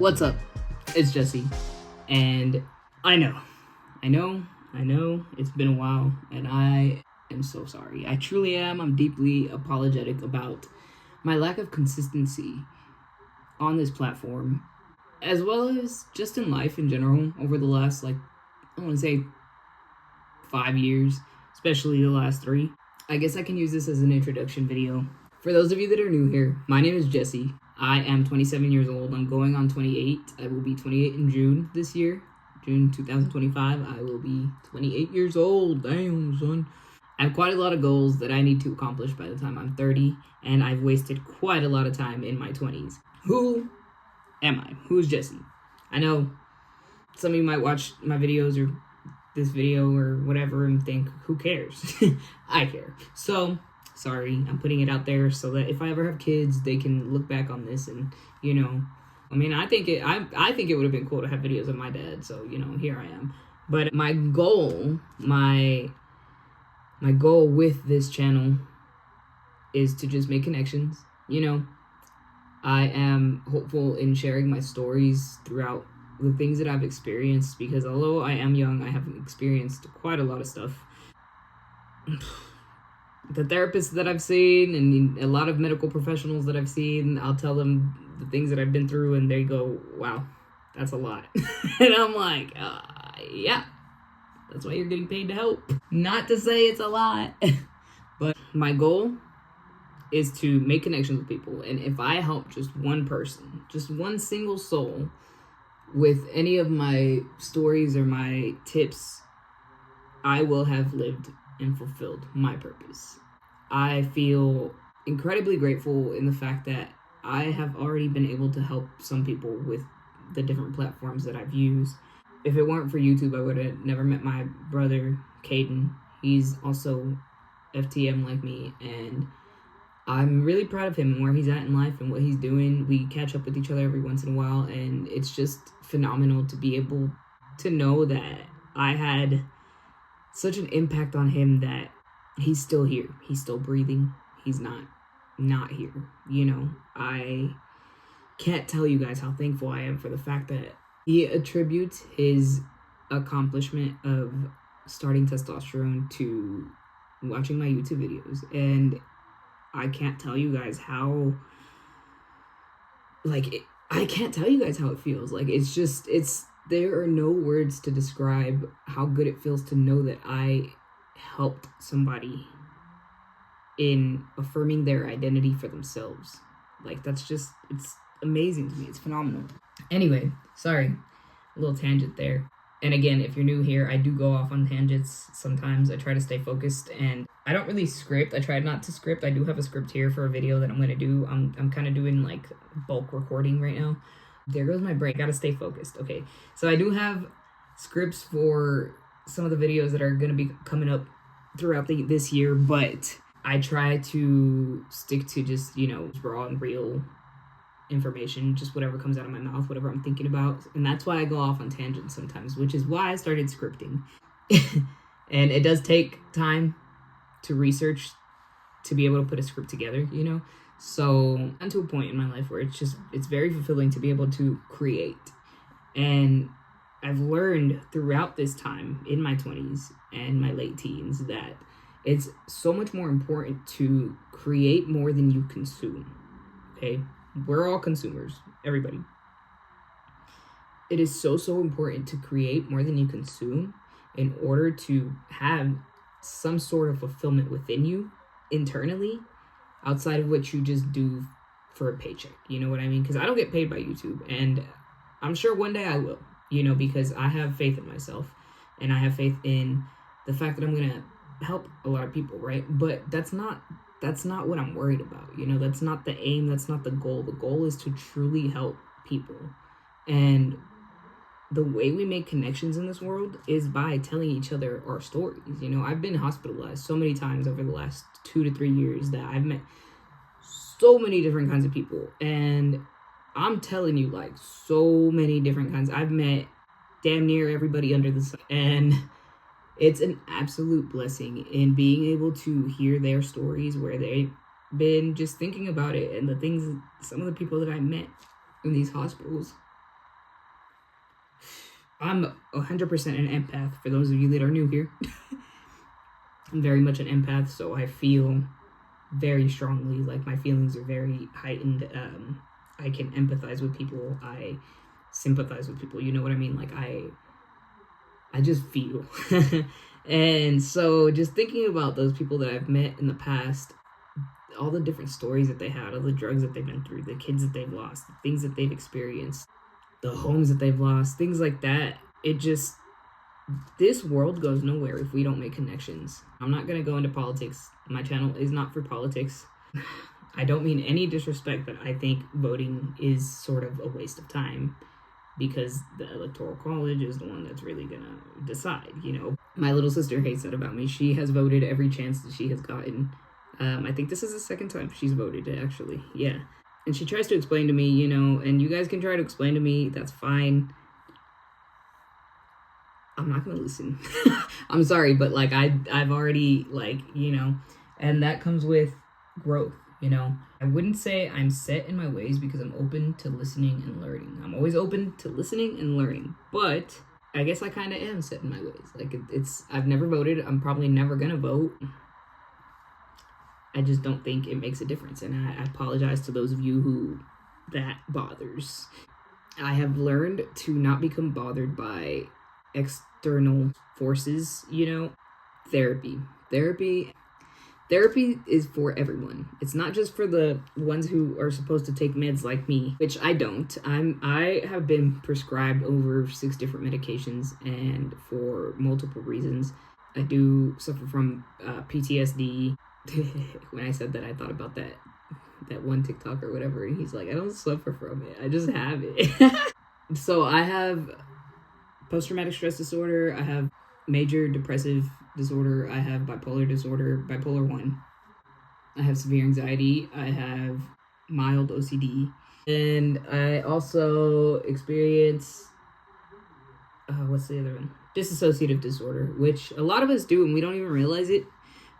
What's up? It's Jesse, and I know, it's been a while, and I am so sorry. I truly am. I'm deeply apologetic about my lack of consistency on this platform, as well as just in life in general over the last, I want to say 5 years, especially the last 3. I guess I can use this as an introduction video. For those of you that are new here, my name is Jesse. I am 27 years old. I'm going on 28. I will be 28 in June this year. June 2025. I will be 28 years old. Damn, son. I have quite a lot of goals that I need to accomplish by the time I'm 30, and I've wasted quite a lot of time in my 20s. Who am I? Who's Jesse? I know some of you might watch my videos or this video or whatever and think, who cares? I care. So, sorry, I'm putting it out there so that if I ever have kids, they can look back on this and, I think it would have been cool to have videos of my dad, so, here I am. But my goal with this channel is to just make connections. I am hopeful in sharing my stories throughout the things that I've experienced, because although I am young, I have experienced quite a lot of stuff. The therapists that I've seen and a lot of medical professionals that I've seen, I'll tell them the things that I've been through and they go, wow, that's a lot. And I'm like, yeah, that's why you're getting paid to help. Not to say it's a lot, but my goal is to make connections with people. And if I help just one person, just one single soul with any of my stories or my tips, I will have lived and fulfilled my purpose. I feel incredibly grateful in the fact that I have already been able to help some people with the different platforms that I've used. If it weren't for YouTube, I would have never met my brother, Caden. He's also FTM like me, and I'm really proud of him and where he's at in life and what he's doing. We catch up with each other every once in a while, and it's just phenomenal to be able to know that I had such an impact on him that he's still here. He's still breathing. He's not here. I can't tell you guys how thankful I am for the fact that he attributes his accomplishment of starting testosterone to watching my YouTube videos. And I can't tell you guys how, I can't tell you guys how it feels. There are no words to describe how good it feels to know that I helped somebody in affirming their identity for themselves. It's amazing to me. It's phenomenal. Anyway, sorry, a little tangent there. And again, if you're new here, I do go off on tangents sometimes. I try to stay focused, and I don't really script. I try not to script. I do have a script here for a video that I'm going to do. I'm kind of doing bulk recording right now. There goes my brain. Gotta stay focused. Okay, so I do have scripts for some of the videos that are going to be coming up throughout this year, but I try to stick to just, raw and real information, just whatever comes out of my mouth, whatever I'm thinking about. And that's why I go off on tangents sometimes, which is why I started scripting. And it does take time to research to be able to put a script together, So I'm to a point in my life where it's very fulfilling to be able to create. And I've learned throughout this time in my 20s and my late teens that it's so much more important to create more than you consume. Okay? We're all consumers, everybody. It is so important to create more than you consume in order to have some sort of fulfillment within you internally, outside of what you just do for a paycheck. You know what I mean? Because I don't get paid by YouTube, and I'm sure one day I will, because I have faith in myself, and I have faith in the fact that I'm going to help a lot of people, right? But that's not what I'm worried about. That's not the aim. That's not the goal. The goal is to truly help people. And the way we make connections in this world is by telling each other our stories. I've been hospitalized so many times over the last 2 to 3 years that I've met so many different kinds of people. And I'm telling you, so many different kinds. I've met damn near everybody under the sun. And it's an absolute blessing in being able to hear their stories where they've been just thinking about it, and some of the people that I met in these hospitals I'm 100% an empath, for those of you that are new here. I'm very much an empath, so I feel very strongly, like my feelings are very heightened. I can empathize with people. I sympathize with people. You know what I mean? Like I just feel. And so just thinking about those people that I've met in the past, all the different stories that they had, all the drugs that they've been through, the kids that they've lost, the things that they've experienced, the homes that they've lost, things like that. It just, this world goes nowhere if we don't make connections. I'm not going to go into politics. My channel is not for politics. I don't mean any disrespect, but I think voting is sort of a waste of time, because the electoral college is the one that's really gonna decide, you know. My little sister hates that about me. She has voted every chance that she has gotten. I think this is the second time she's voted, actually. Yeah. And she tries to explain to me, you know, and you guys can try to explain to me, that's fine. I'm not gonna listen. I'm sorry, but like I've already, like, you know, and that comes with growth, you know. I wouldn't say I'm set in my ways, because I'm open to listening and learning. I'm always open to listening and learning, but I guess I kind of am set in my ways. Like it's I've never voted. I'm probably never gonna vote. I just don't think it makes a difference, and I apologize to those of you who that bothers. I have learned to not become bothered by external forces, you know. Therapy is for everyone. It's not just for the ones who are supposed to take meds like me, which I don't. I have been prescribed over 6 different medications, and for multiple reasons. I do suffer from PTSD. When I said that, I thought about that one TikTok or whatever, and he's like, I don't suffer from it, I just have it. So I have post-traumatic stress disorder, I have major depressive disorder, I have bipolar disorder, bipolar 1, I have severe anxiety, I have mild OCD, and I also experience what's the other one? Dissociative disorder, which a lot of us do and we don't even realize it.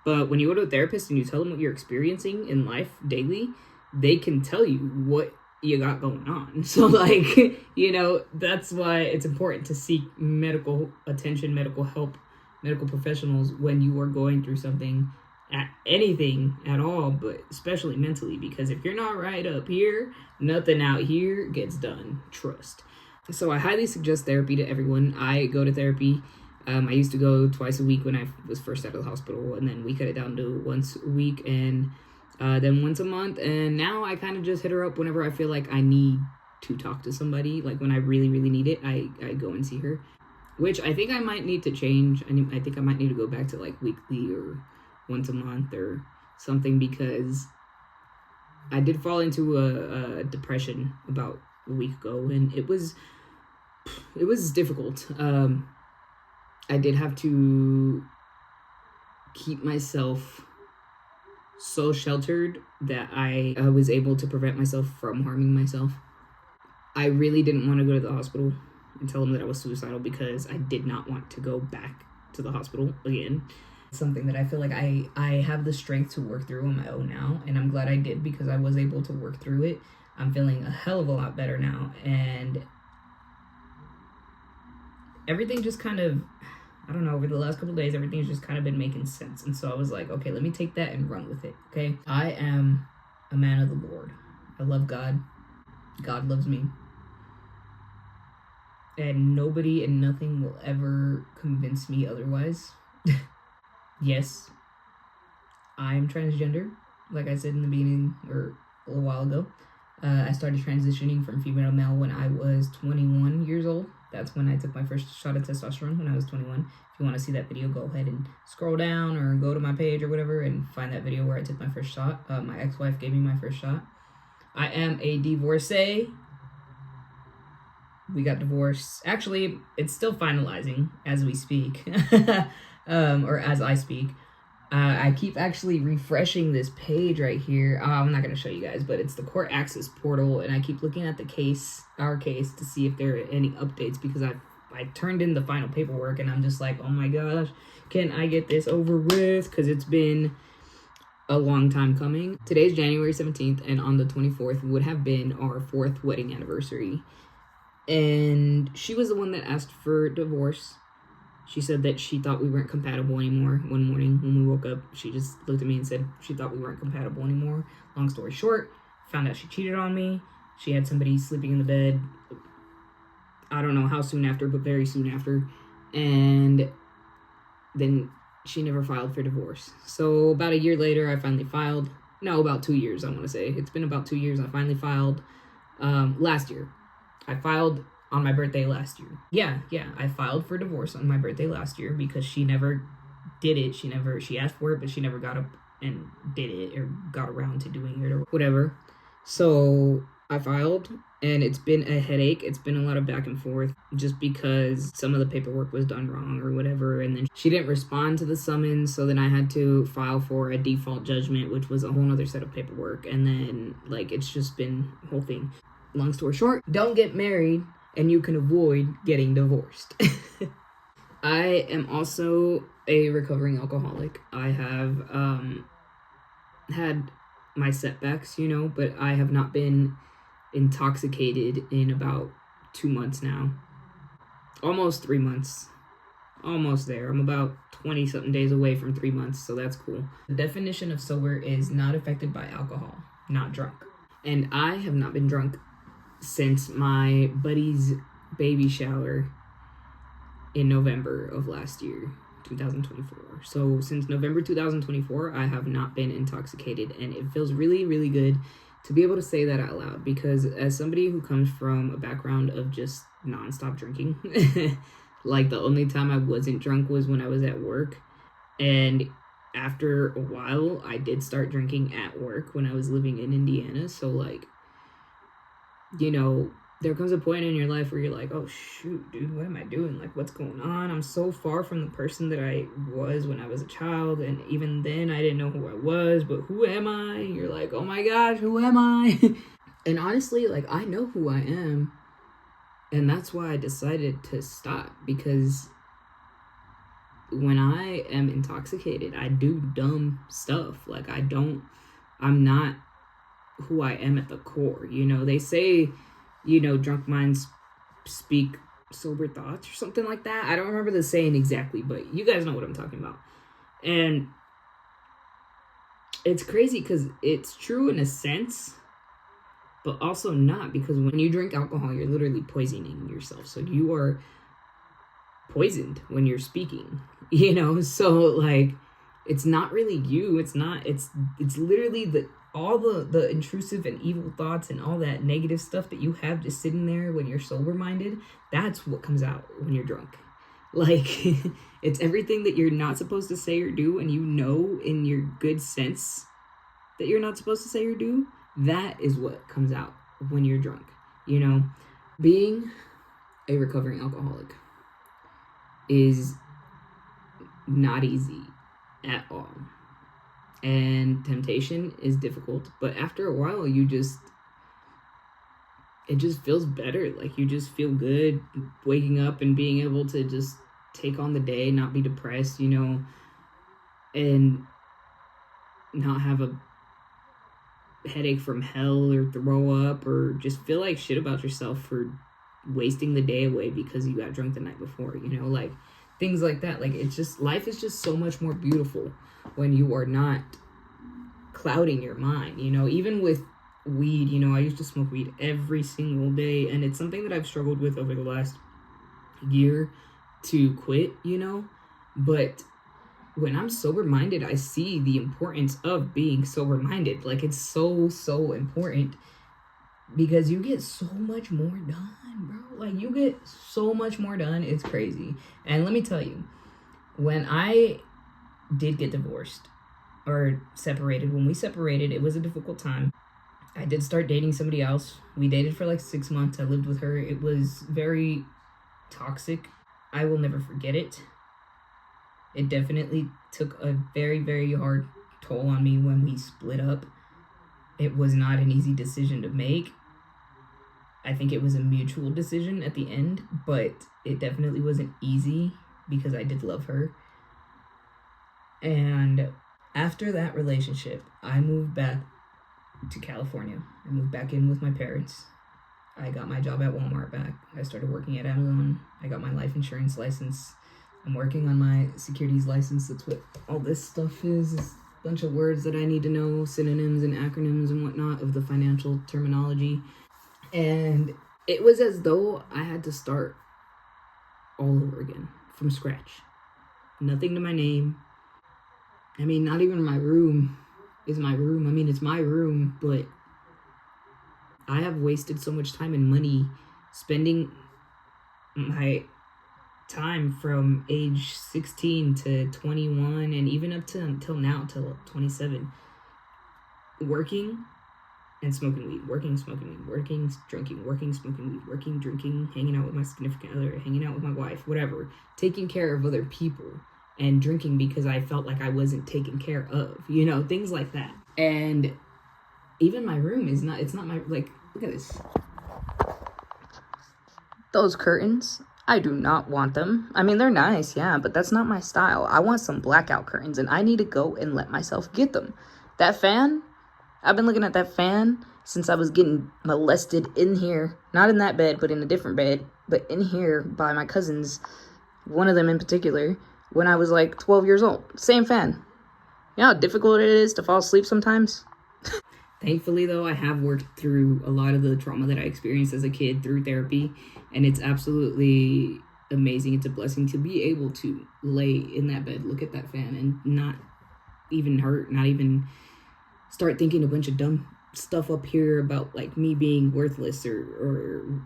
But when you go to a therapist and you tell them what you're experiencing in life daily, they can tell you what you got going on. So, like, you know, that's why it's important to seek medical attention, medical help, medical professionals when you are going through something, at anything at all, but especially mentally, because if you're not right up here, nothing out here gets done. Trust. So I highly suggest therapy to everyone. I go to therapy. I used to go twice a week when I was first out of the hospital, and then we cut it down to once a week, and then once a month. And now I kind of just hit her up whenever I feel like I need to talk to somebody. Like when I really, really need it, I go and see her, which I think I might need to change. I think I might need to go back to like weekly or once a month or something, because I did fall into a depression about a week ago, and it was difficult. I did have to keep myself so sheltered that I was able to prevent myself from harming myself. I really didn't want to go to the hospital and tell them that I was suicidal, because I did not want to go back to the hospital again. Something that I feel like I have the strength to work through on my own now, and I'm glad I did, because I was able to work through it. I'm feeling a hell of a lot better now, and everything just kind of, I don't know, over the last couple of days, everything's just kind of been making sense. And so I was like, okay, let me take that and run with it, okay? I am a man of the Lord. I love God. God loves me. And nobody and nothing will ever convince me otherwise. Yes, I'm transgender, like I said in the beginning, or a little while ago. I started transitioning from female to male when I was 21 years old. That's when I took my first shot of testosterone, when I was 21. If you want to see that video, go ahead and scroll down or go to my page or whatever and find that video where I took my first shot. My ex-wife gave me my first shot. I am a divorcee. We got divorced. Actually, it's still finalizing as we speak, or as I speak. I keep actually refreshing this page right here. I'm not going to show you guys, but it's the court access portal, and I keep looking at the case, our case, to see if there are any updates, because I turned in the final paperwork, and I'm just like, oh my gosh, can I get this over with? Because it's been a long time coming. Today's January 17th, and on the 24th would have been our 4th wedding anniversary. And she was the one that asked for divorce. She said that she thought we weren't compatible anymore. One morning when we woke up, she just looked at me and said she thought we weren't compatible anymore. Long story short, found out she cheated on me. She had somebody sleeping in the bed. I don't know how soon after, but very soon after. And then she never filed for divorce. So about a year later, I finally filed. No, about 2 years, I want to say. It's been about 2 years. I finally filed last year. I filed on my birthday last year. Yeah, I filed for divorce on my birthday last year because she never did it. She asked for it, but she never got up and did it or got around to doing it or whatever. So I filed, and it's been a headache. It's been a lot of back and forth just because some of the paperwork was done wrong or whatever, and then she didn't respond to the summons, so then I had to file for a default judgment, which was a whole other set of paperwork, and then, like, it's just been a whole thing. Long story short, don't get married and you can avoid getting divorced. I am also a recovering alcoholic. I have had my setbacks, but I have not been intoxicated in about 2 months now. Almost 3 months. Almost there. I'm about 20 something days away from 3 months, so that's cool. The definition of sober is not affected by alcohol, not drunk. And I have not been drunk since my buddy's baby shower in November of last year, 2024. So since November 2024, I have not been intoxicated, and it feels really, really good to be able to say that out loud, because as somebody who comes from a background of just nonstop drinking, like the only time I wasn't drunk was when I was at work. And after a while, I did start drinking at work when I was living in Indiana. So, like, there comes a point in your life where you're like, oh shoot, dude, what am I doing? Like, what's going on? I'm so far from the person that I was when I was a child. And even then I didn't know who I was, but who am I? You're like, oh my gosh, who am I? And honestly, like, I know who I am. And that's why I decided to stop, because when I am intoxicated, I do dumb stuff. Like, I'm not who I am at the core. They say, drunk minds speak sober thoughts or something like that. I don't remember the saying exactly, but you guys know what I'm talking about. And it's crazy because it's true in a sense, but also not, because when you drink alcohol, you're literally poisoning yourself. So you are poisoned when you're speaking, so, like, it's not really you. It's literally all the intrusive and evil thoughts and all that negative stuff that you have just sitting there when you're sober minded. That's what comes out when you're drunk. Like, it's everything that you're not supposed to say or do, and in your good sense that you're not supposed to say or do. That is what comes out when you're drunk. Being a recovering alcoholic is not easy at all. And temptation is difficult, but after a while, it just feels better. Like, you just feel good waking up and being able to just take on the day, not be depressed, and not have a headache from hell or throw up or just feel like shit about yourself for wasting the day away because you got drunk the night before, like things like that. Like, it's just, life is just so much more beautiful when you are not clouding your mind, even with weed. I used to smoke weed every single day, and it's something that I've struggled with over the last year to quit, but when I'm sober-minded, I see the importance of being sober-minded. Like, it's so, so important, because you get so much more done, bro. Like, you get so much more done. It's crazy. And let me tell you, when I did get divorced or separated, when we separated, it was a difficult time. I did start dating somebody else. We dated for like 6 months. I lived with her. It was very toxic. I will never forget it. It definitely took a very, very hard toll on me when we split up. It was not an easy decision to make. I think it was a mutual decision at the end, but it definitely wasn't easy because I did love her. And after that relationship, I moved back to California. I moved back in with my parents. I got my job at Walmart back. I started working at Amazon. I got my life insurance license. I'm working on my securities license. That's what all this stuff is. It's a bunch of words that I need to know, synonyms and acronyms and whatnot of the financial terminology. And it was as though I had to start all over again from scratch. Nothing to my name. I mean, not even my room is my room. I mean, it's my room, but I have wasted so much time and money spending my time from age 16 to 21 and even up to until now, till 27, working and smoking weed, working, smoking weed, working, drinking, working, smoking weed, working, drinking, hanging out with my significant other, hanging out with my wife, whatever, taking care of other people, and drinking because I felt like I wasn't taken care of, you know, things like that. And even my room is not, it's not my, like, look at this. Those curtains, I do not want them. I mean, they're nice, yeah, but that's not my style. I want some blackout curtains, and I need to go and let myself get them. That fan, I've been looking at that fan since I was getting molested in here. Not in that bed, but in a different bed. But in here by my cousins, one of them in particular, when I was like 12 years old. Same fan. You know how difficult it is to fall asleep sometimes? Thankfully, though, I have worked through a lot of the trauma that I experienced as a kid through therapy. And it's absolutely amazing. It's a blessing to be able to lay in that bed, look at that fan, and not even hurt, not even start thinking a bunch of dumb stuff up here about like me being worthless or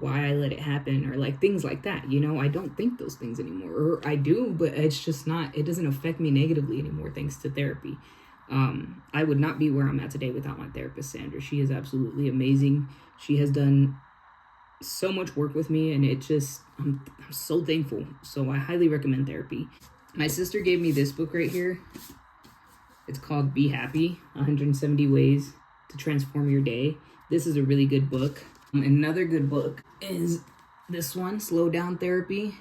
why I let it happen or like things like that. You know, I don't think those things anymore, or I do, but it's just not, it doesn't affect me negatively anymore thanks to therapy. I would not be where I'm at today without my therapist, Sandra. She is absolutely amazing. She has done so much work with me, and it just, I'm so thankful. So I highly recommend therapy. My sister gave me this book right here. It's called Be Happy, 170 Ways to Transform Your Day. This is a really good book. Another good book is this one, Slow Down Therapy.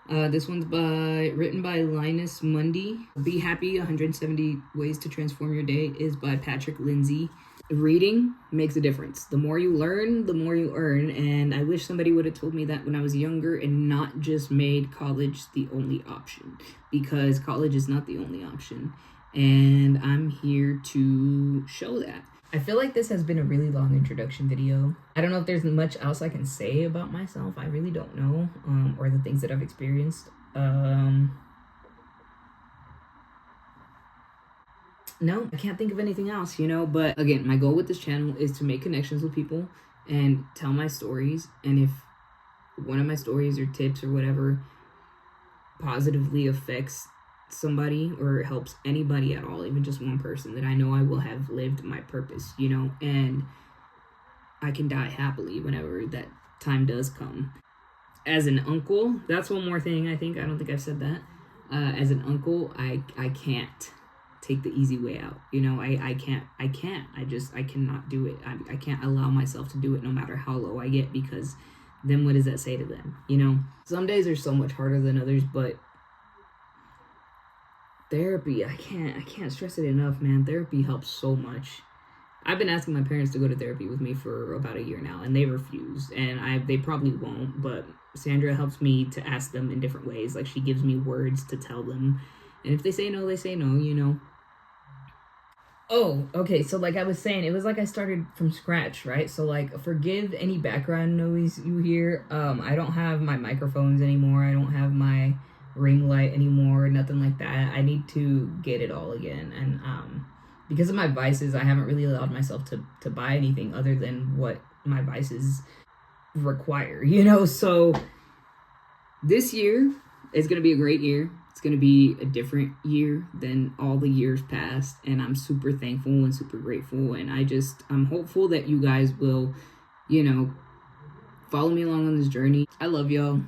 This one's written by Linus Mundy. Be Happy, 170 Ways to Transform Your Day is by Patrick Lindsay. Reading makes a difference. The more you learn, the more you earn. And I wish somebody would have told me that when I was younger and not just made college the only option, because college is not the only option. And I'm here to show that. I feel like this has been a really long introduction video. I don't know if there's much else I can say about myself. I really don't know, or the things that I've experienced. No, I can't think of anything else, you know, but again, my goal with this channel is to make connections with people and tell my stories. And if one of my stories or tips or whatever positively affects somebody or helps anybody at all, even just one person, that I know I will have lived my purpose, you know, and I can die happily whenever that time does come. As an uncle, that's one more thing I don't think I've said that. As an uncle, I can't take the easy way out, you know. I cannot do it. I can't allow myself to do it no matter how low I get, because then what does that say to them, you know? Some days are so much harder than others, but therapy, I can't stress it enough, man. Therapy helps so much. I've been asking my parents to go to therapy with me for about a year now, and they refuse, and they probably won't, but Sandra helps me to ask them in different ways. Like, she gives me words to tell them, and if they say no, they say no, you know. Oh, okay, so like I was saying, it was like I started from scratch, right? So like, forgive any background noise you hear. I don't have my microphones anymore. I don't have my ring light anymore, nothing like that. I need to get it all again. And because of my vices, I haven't really allowed myself to buy anything other than what my vices require, you know? So this year is going to be a great year. It's going to be a different year than all the years past, and I'm super thankful and super grateful. And I'm hopeful that you guys will, you know, follow me along on this journey. I love y'all.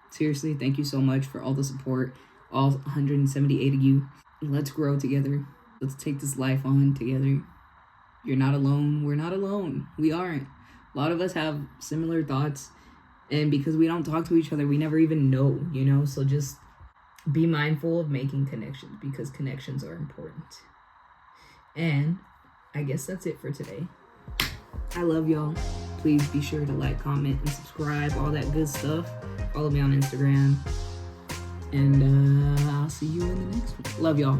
Seriously, thank you so much for all the support, all 178 of you. Let's grow together. Let's take this life on together. You're not alone. We're not alone. We aren't. A lot of us have similar thoughts, and because we don't talk to each other, we never even know, you know? So just be mindful of making connections, because connections are important. And I guess that's it for today. I love y'all. Please be sure to like, comment, and subscribe, all that good stuff. Follow me on Instagram. And I'll see you in the next one. Love y'all.